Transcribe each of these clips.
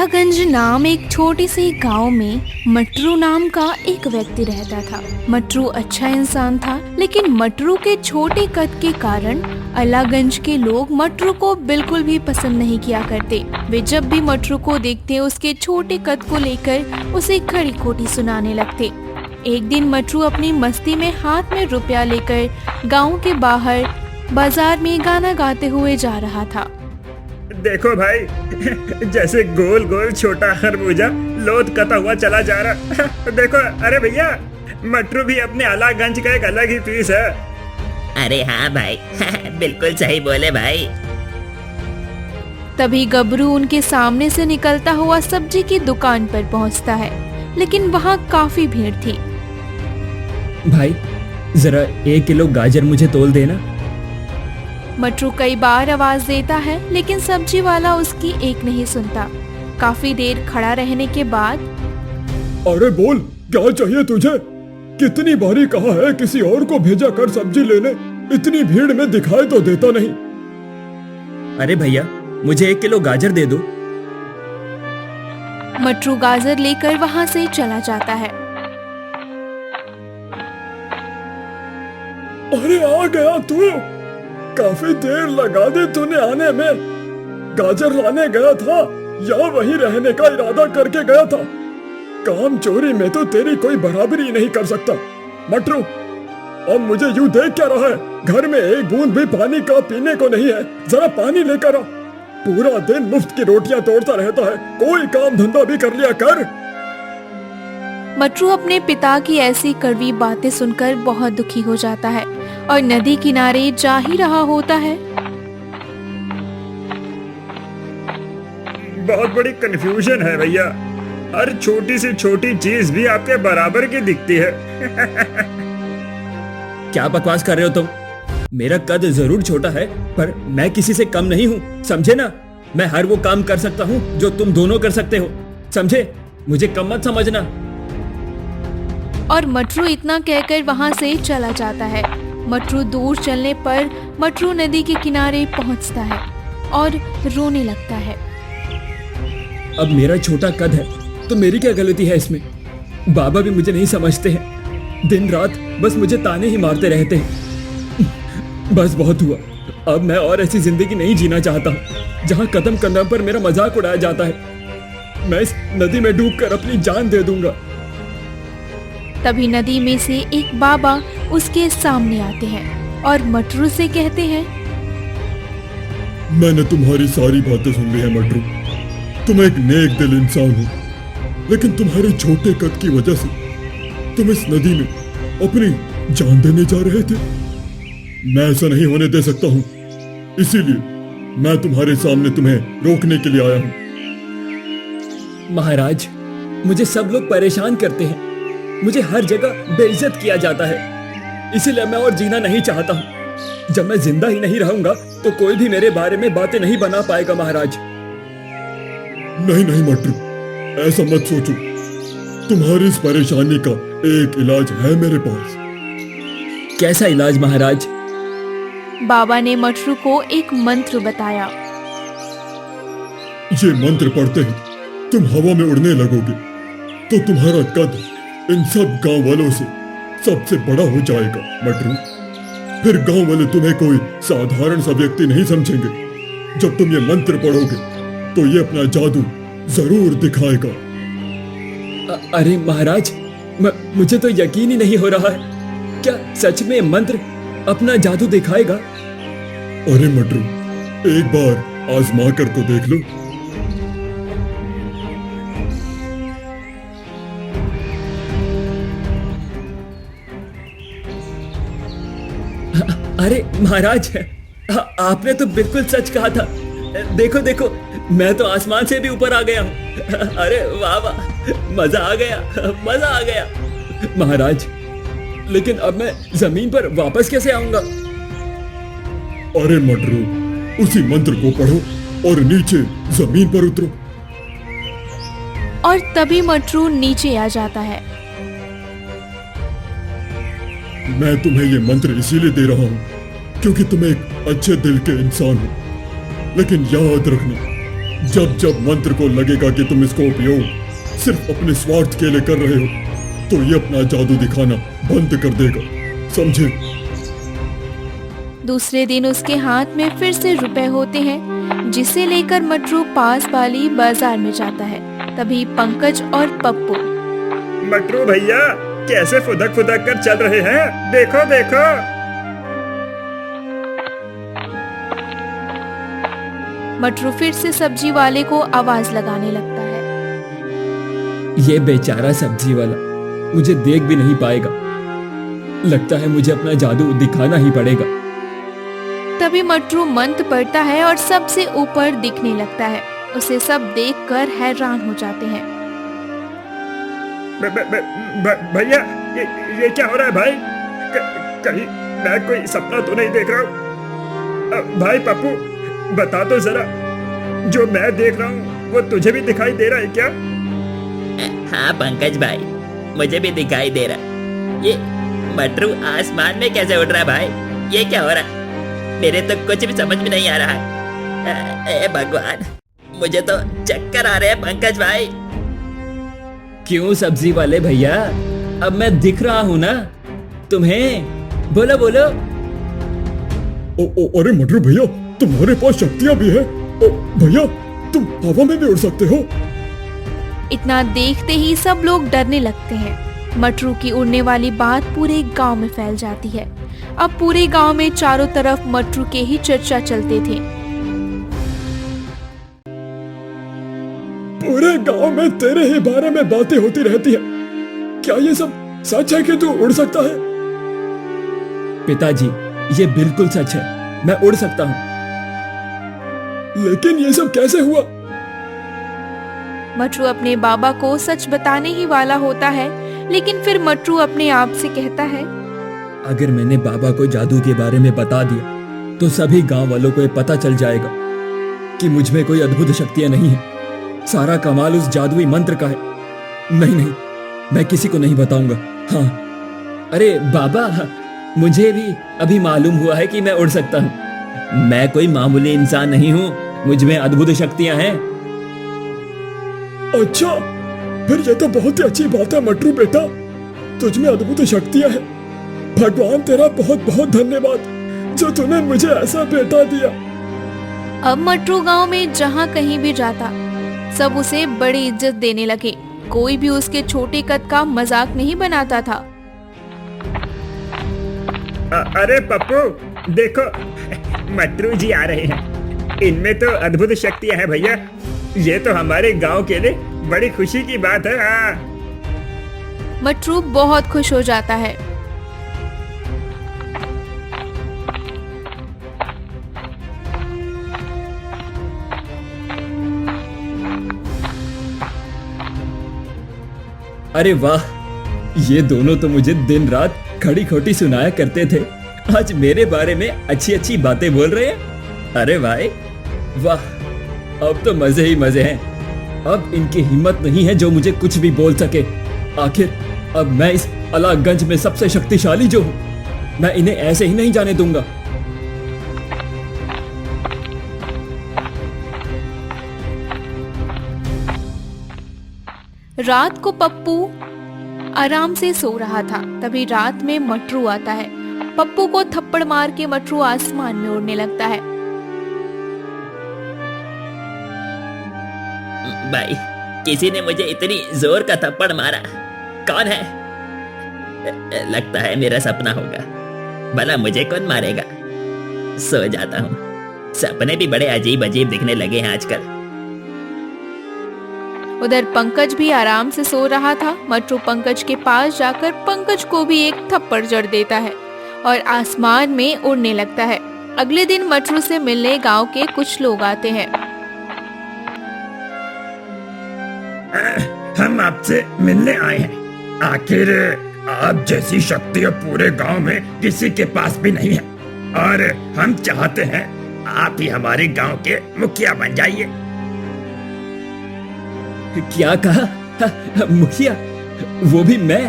अलागंज नाम एक छोटे से गांव में मटरू नाम का एक व्यक्ति रहता था। मटरू अच्छा इंसान था, लेकिन मटरू के छोटे कद के कारण अलागंज के लोग मटरू को बिल्कुल भी पसंद नहीं किया करते। वे जब भी मटरू को देखते उसके छोटे कद को लेकर उसे खड़ी खोटी सुनाने लगते। एक दिन मटरू अपनी मस्ती में हाथ में रुपया लेकर गांव के बाहर बाजार में गाना गाते हुए जा रहा था। देखो भाई, जैसे गोल गोल छोटा खरबूजा लोद कता हुआ चला जा रहा। देखो, अरे भैया, मटरू भी अपने अलागंज का एक अलग ही पीस है। अरे हाँ भाई, बिल्कुल सही बोले भाई। तभी गबरू उनके सामने से निकलता हुआ सब्जी की दुकान पर पहुंचता है, लेकिन वहां काफी भीड़ थी। भाई, जरा 1 किलो गाजर मुझे तोल देना। मटरू कई बार आवाज देता है, लेकिन सब्जी वाला उसकी एक नहीं सुनता। काफी देर खड़ा रहने के बाद, अरे बोल, क्या चाहिए तुझे? कितनी बारी कहा है किसी और को भेजा कर सब्जी लेने, इतनी भीड़ में दिखाई तो देता नहीं। अरे भैया, मुझे 1 किलो गाजर दे दो। मटरू गाजर लेकर वहां से चला जाता है। अरे आ गया तू, काफी देर लगा दी तूने आने में। गाजर लाने गया था या वहीं रहने का इरादा करके गया था? काम चोरी में तो तेरी कोई बराबरी नहीं कर सकता। मटरू, अब मुझे यूं देख क्या रहा है? घर में एक बूंद भी पानी का पीने को नहीं है, जरा पानी लेकर आ। पूरा दिन मुफ्त की रोटियां तोड़ता रहता है, कोई काम धंधा भी कर लिया कर। मटरू अपने पिता की ऐसी कड़वी बातें सुनकर बहुत दुखी हो जाता है और नदी किनारे जा ही रहा होता है। बहुत बड़ी कंफ्यूजन है भैया, हर छोटी से छोटी चीज भी आपके बराबर की दिखती है। क्या बकवास कर रहे हो तुम? मेरा कद जरूर छोटा है, पर मैं किसी से कम नहीं हूँ, समझे ना? मैं हर वो काम कर सकता हूँ जो तुम दोनों कर सकते हो, समझे? मुझे कम मत समझना। और मटरू इतना कहकर वहां से चला जाता है। मटरू दूर चलने पर मटरू नदी के किनारे पहुंचता है और रोने लगता है। अब मेरा छोटा कद है तो मेरी क्या गलती है इसमें? बाबा भी मुझे नहीं समझते हैं, दिन रात बस मुझे ताने ही मारते रहते हैं। बस बहुत हुआ, अब मैं और ऐसी जिंदगी नहीं जीना चाहता हूँ जहाँ कदम कदम पर मेरा मजाक उड़ाया जाता है। मैं इस नदी में डूबकर अपनी जान दे दूंगा। तभी नदी में से एक बाबा उसके सामने आते हैं और मटरू से कहते हैं, मैंने तुम्हारी सारी बातें सुन ली है मटरू। तुम एक नेक दिल इंसान हो, लेकिन तुम्हारे छोटे कद की वजह से तुम इस नदी में अपनी जान देने जा रहे थे। मैं ऐसा नहीं होने दे सकता हूँ, इसीलिए मैं तुम्हारे सामने तुम्हें रोकने के लिए आया हूँ। महाराज, मुझे सब लोग परेशान करते हैं, मुझे हर जगह बेइज्जत किया जाता है, इसीलिए मैं और जीना नहीं चाहता हूँ। जब मैं जिंदा ही नहीं रहूंगा तो कोई भी मेरे बारे में बातें नहीं बना पाएगा महाराज। नहीं नहीं मटरू, ऐसा मत सोचो। तुम्हारी इस परेशानी का एक इलाज है मेरे पास। कैसा इलाज महाराज? बाबा ने मटरू को एक मंत्र बताया। ये मंत्र पढ़ते ही तुम हवा में उड़ने लगोगे तो तुम्हारा कद इन सब गांव वालों से सबसे बड़ा हो जाएगा मटरू। फिर गांव वाले तुम्हें कोई साधारण सा व्यक्ति नहीं समझेंगे। जब तुम ये मंत्र पढ़ोगे तो ये अपना जादू जरूर दिखाएगा। अरे महाराज, मुझे तो यकीन ही नहीं हो रहा है, क्या सच में मंत्र अपना जादू दिखाएगा? अरे मटरू, एक बार आजमा कर तो देख लो। अरे महाराज, आपने तो बिल्कुल सच कहा था। देखो देखो, मैं तो आसमान से भी ऊपर आ गया हूँ। अरे वाह वाह, मजा आ गया, मजा आ गया। महाराज, लेकिन अब मैं जमीन पर वापस कैसे आऊंगा? अरे मटरू, उसी मंत्र को पढ़ो और नीचे जमीन पर उतरो। और तभी मटरू नीचे आ जाता है। मैं तुम्हें ये मंत्र इसीलिए दे रहा हूँ क्योंकि तुम एक अच्छे दिल के इंसान हो, लेकिन याद रखना, जब जब मंत्र को लगेगा कि तुम इसका उपयोग सिर्फ अपने स्वार्थ के लिए कर रहे हो तो ये अपना जादू दिखाना बंद कर देगा, समझे? दूसरे दिन उसके हाथ में फिर से रुपए होते हैं, जिसे लेकर मटरू पास वाली बाजार में जाता है। तभी पंकज और पप्पू। मटरू भैया कैसे फुदक फुदक कर चल रहे हैं, देखो देखो। मटरू फिर से सब्जी वाले को आवाज लगाने लगता है। ये बेचारा सब्जी वाला मुझे देख भी नहीं पाएगा। लगता है मुझे अपना जादू दिखाना ही पड़ेगा। तभी मटरू मंत्र पढ़ता है और सबसे ऊपर दिखने लगता है। उसे सब देखकर हैरान हो जाते हैं। भैया ये क्या हो रहा है भाई? कहीं मैं कोई सपना तो नहीं देख रहा हूँ? भाई पप्पू बता तो जरा, जो मैं देख रहा हूँ वो तुझे भी दिखाई दे रहा है क्या? हाँ पंकज भाई, मुझे भी दिखाई दे रहा। ये मटरू आसमान में कैसे उड़ रहा है भाई? ये क्या हो रहा है? मेरे तो कुछ भी समझ में नहीं आ रहा है। भगवान, मुझे तो चक्कर आ रहे हैं पंकज भाई। क्यों सब्जी वाले भैया, अब मैं दिख रहा हूँ ना तुम्हें? बोलो बोलो। अरे मटरू भैया, तुम्हारे पास शक्तियां भी है। भैया तुम हवा में भी उड़ सकते हो। इतना देखते ही सब लोग डरने लगते हैं। मटरू की उड़ने वाली बात पूरे गांव में फैल जाती है। अब पूरे गांव में चारों तरफ मटरू के ही चर्चा चलते थे। पूरे गांव में तेरे ही बारे में बातें होती रहती है। क्या ये सब सच है कि तू उड़ सकता है? पिताजी, ये बिल्कुल सच है, मैं उड़ सकता हूँ। लेकिन ये सब कैसे हुआ? मटरू अपने बाबा को सच बताने ही वाला होता है, लेकिन फिर मटरू अपने आप से कहता है, अगर मैंने बाबा को जादू के बारे में बता दिया तो सभी गांव वालों को ये पता चल जाएगा कि मुझ में कोई अद्भुत शक्तियां नहीं है। सारा कमाल उस जादुई मंत्र का है। नहीं नहीं, मैं किसी को नहीं बताऊंगा। हाँ, अरे बाबा, मुझे भी अभी मालूम हुआ है कि मैं उड़ सकता हूँ। मैं कोई मामूली इंसान नहीं हूँ, मुझ में अद्भुत शक्तियां हैं। अच्छा, फिर ये तो बहुत ही अच्छी बात है मटरू बेटा, तुझ में अद्भुत शक्तियां हैं। भगवान तेरा बहुत बहुत धन्यवाद जो तूने मुझे ऐसा बेटा दिया। अब मटरू गांव में जहां कहीं भी जाता सब उसे बड़ी इज्जत देने लगे। कोई भी उसके छोटे कद का मजाक नहीं बनाता था। अरे पप्पू देखो, मटरू जी आ रहे हैं। इनमें तो अद्भुत शक्तियां हैं भैया। ये तो हमारे गांव के लिए बड़ी खुशी की बात है। हाँ। मटरू बहुत खुश हो जाता है। अरे वाह, ये दोनों तो मुझे दिन रात खड़ी खोटी सुनाया करते थे, आज मेरे बारे में अच्छी अच्छी बातें बोल रहे हैं। अरे भाई वाह, अब तो मजे ही मजे हैं। अब इनकी हिम्मत नहीं है जो मुझे कुछ भी बोल सके। आखिर अब मैं इस अलागंज में सबसे शक्तिशाली जो हूं, मैं इन्हें ऐसे ही नहीं जाने दूंगा। रात को पप्पू आराम से सो रहा था। तभी रात में मटरू आता है। पप्पू को थप्पड़ मार के मटरू आसमान में उड़ने लगता है। भाई, किसी ने मुझे इतनी जोर का थप्पड़ मारा। कौन है? लगता है मेरा सपना होगा। भला मुझे कौन मारेगा? सो जाता हूँ। सपने भी बड़े अजीब अजीब दिखने लगे हैं आजकल। उधर पंकज भी आराम से सो रहा था। मटरू पंकज के पास जाकर पंकज को भी एक थप्पड़ जड़ देता है और आसमान में उड़ने लगता है। अगले दिन मटरू से मिलने गांव के कुछ लोग आते हैं। हम आपसे मिलने आए हैं। आखिर आप जैसी शक्तियां पूरे गांव में किसी के पास भी नहीं है, और हम चाहते हैं आप ही हमारे गांव के मुखिया बन जाइए। क्या कहा? मुखिया? वो भी मैं?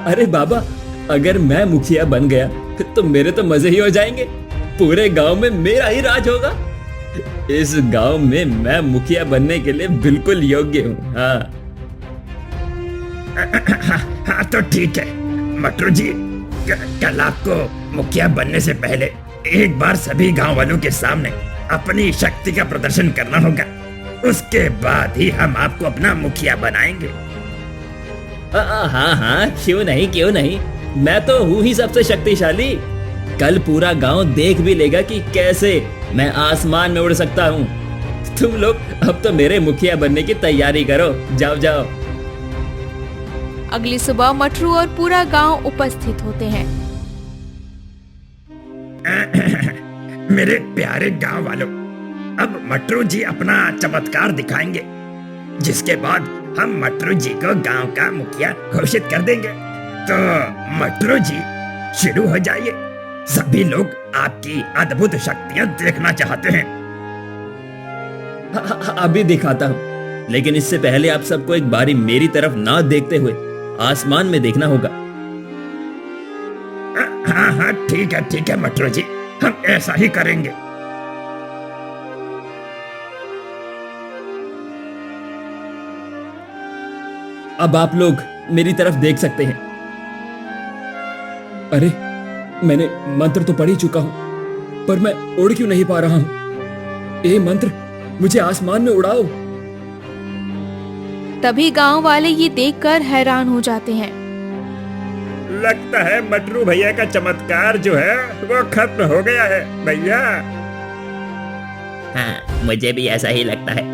अरे बाबा, अगर मैं मुखिया बन गया तो मेरे तो मजे ही हो जाएंगे। पूरे गांव में मेरा ही राज होगा। इस गांव में मैं मुखिया बनने के लिए बिल्कुल योग्य हूँ। हाँ हाँ तो ठीक है मटरू जी, कल आपको मुखिया बनने से पहले एक बार सभी गांव वालों के सामने अपनी शक्ति का प्रदर्शन करना होगा। उसके बाद ही हम आपको अपना मुखिया बनाएंगे। हाँ हाँ, क्यों नहीं, मैं तो हूँ ही सबसे शक्तिशाली। कल पूरा गांव देख भी लेगा कि कैसे मैं आसमान में उड़ सकता हूँ। तुम लोग अब तो मेरे मुखिया बनने की तैयारी करो, जाओ जाओ। अगली सुबह मटरू और पूरा गांव उपस्थित होते हैं। मेरे प्यारे गांव वालों, अब मटरू जी अपना चमत्कार दिखाएंगे, जिसके बाद हम मटरू जी को गांव का मुखिया घोषित कर देंगे। तो मटरू जी शुरू हो जाइए, सभी लोग आपकी अद्भुत शक्तियां देखना चाहते हैं। अभी दिखाता हूँ, लेकिन इससे पहले आप सबको एक बारी मेरी तरफ ना देखते हुए आसमान में देखना होगा। हाँ हाँ ठीक है मटरू जी, हम ऐसा ही करेंगे। अब आप लोग मेरी तरफ देख सकते हैं। अरे मैंने मंत्र तो पढ़ ही चुका हूं, पर मैं उड़ क्यों नहीं पा रहा हूं? ये मंत्र मुझे आसमान में उड़ाओ। तभी गांव वाले ये देखकर हैरान हो जाते हैं। लगता है मटरू भैया का चमत्कार जो है वो खत्म हो गया है भैया। हाँ, मुझे भी ऐसा ही लगता है।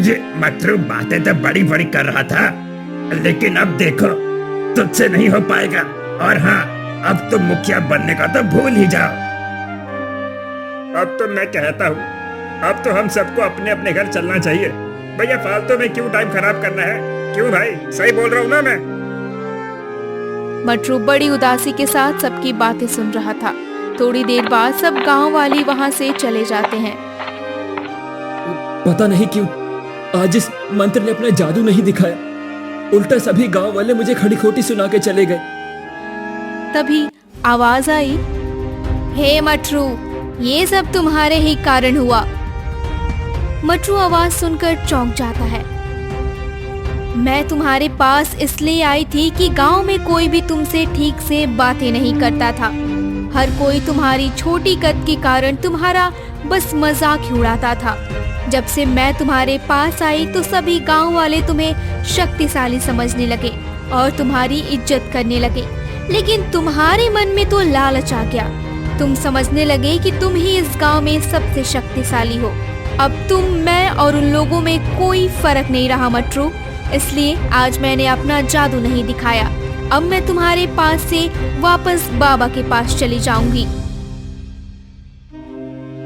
ये मटरू बातें तो बड़ी बड़ी कर रहा था, लेकिन अब देखो तुझसे नहीं हो पाएगा। और हाँ, अब तुम मुखिया बनने का तो भूल ही जाओ। अब तो मैं कहता हूँ, अब तो हम सबको अपने अपने घर चलना चाहिए। भैया फालतू में क्यों टाइम खराब करना है? क्यों भाई, सही बोल रहा हूँ ना मैं? मटरू बड़ी उदासी के साथ सबकी बातें सुन रहा था। थोड़ी देर बाद सब गांव वाले वहां से चले जाते हैं। पता नहीं क्यों आज इस मंत्र ने अपना जादू नहीं दिखाया, उल्टा सभी गांव वाले मुझे खड़ी खोटी सुना के चले गए। तभी आवाज आई, हे मटरू, ये सब तुम्हारे ही कारण हुआ। मटरू आवाज सुनकर चौंक जाता है। मैं तुम्हारे पास इसलिए आई थी कि गांव में कोई भी तुमसे ठीक से बातें नहीं करता था। हर कोई तुम्हारी छोटी कद के कारण तुम्हारा बस मजाक ही उड़ाता था। जब से मैं तुम्हारे पास आई तो सभी गांव वाले तुम्हें शक्तिशाली समझने लगे और तुम्हारी इज्जत करने लगे। लेकिन तुम्हारे मन में तो लालच आ गया। तुम समझने लगे कि तुम ही इस गांव में सबसे शक्तिशाली हो। अब तुम, मैं और उन लोगों में कोई फर्क नहीं रहा मटरू। इसलिए आज मैंने अपना जादू नहीं दिखाया। अब मैं तुम्हारे पास से वापस बाबा के पास चली जाऊंगी।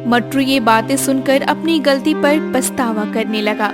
मटरू ये बातें सुनकर अपनी गलती पर पछतावा करने लगा।